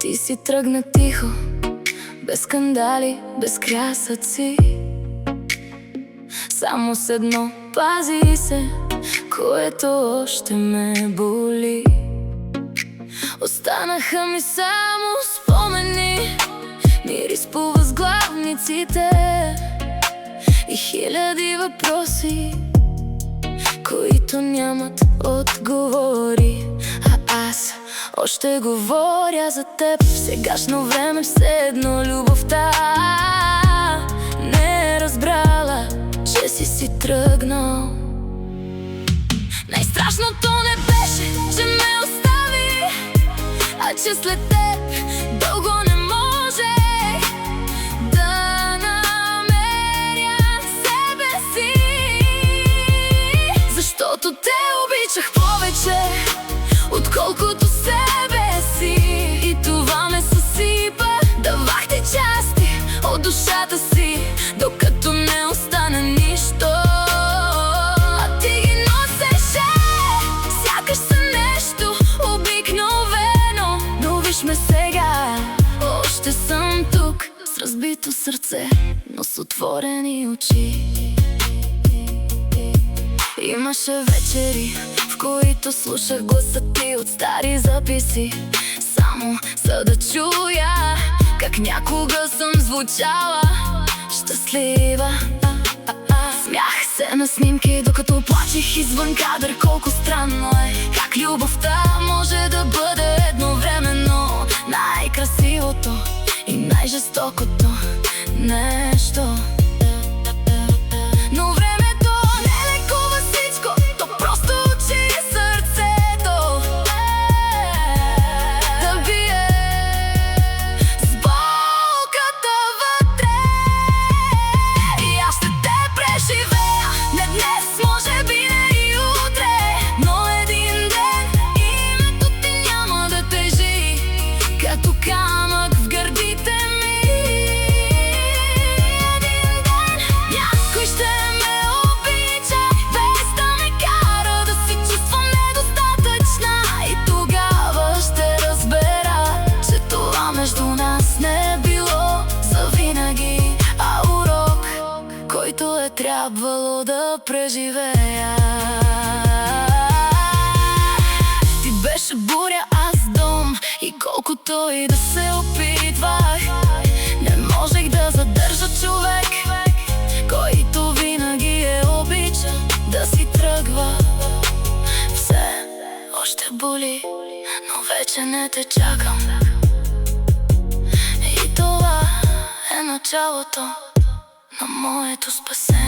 Ти си тръгна тихо, без скандали, без крясъци. Само с едно пази се, което още ме боли. Останаха ми само спомени, мирис по възглавниците и хиляди въпроси, които нямат отговори. А аз още говоря за теб. В сегашно време все едно любовта не е разбрала, че си тръгнал. Най-страшното не беше, че ме остави, а че след теб дълго не може да намеря себе си. Защото те обичах повече, отколкото себе си. И това ме съсипа, давах ти части от душата си, докато не остана нищо. А ти ги носеше, сякаш са нещо обикновено. Но виж ме сега, още съм тук, с разбито сърце, но с отворени очи. Имаше вечери, в които слушах гласа ти от стари записи, само за да чуя как някога съм звучала щастлива. Смях се на снимки, докато плачех извън кадър. Колко странно е, как любовта може да бъде едновременно най-красивото и най-жестокото нещо. Но времето не лекува всичко, то просто учи сърцето да бие с болката вътре. И аз ще те преживея, не днес, може би не и утре, но един ден името ти няма да тежи като камък в гърдите ми. Един ден някой ще ме обича, без да ме кара да се чувствам недостатъчна. И тогава ще разбера, че това между нас не е било завинаги, а урок, който е трябвало да преживея. Ти беше буря, аз дом, и колкото и да се опитвах, не можех да задържа човек, който винаги е обича да си тръгва. Все още боли, но вече не те чакам. И това е началото на моето спасение.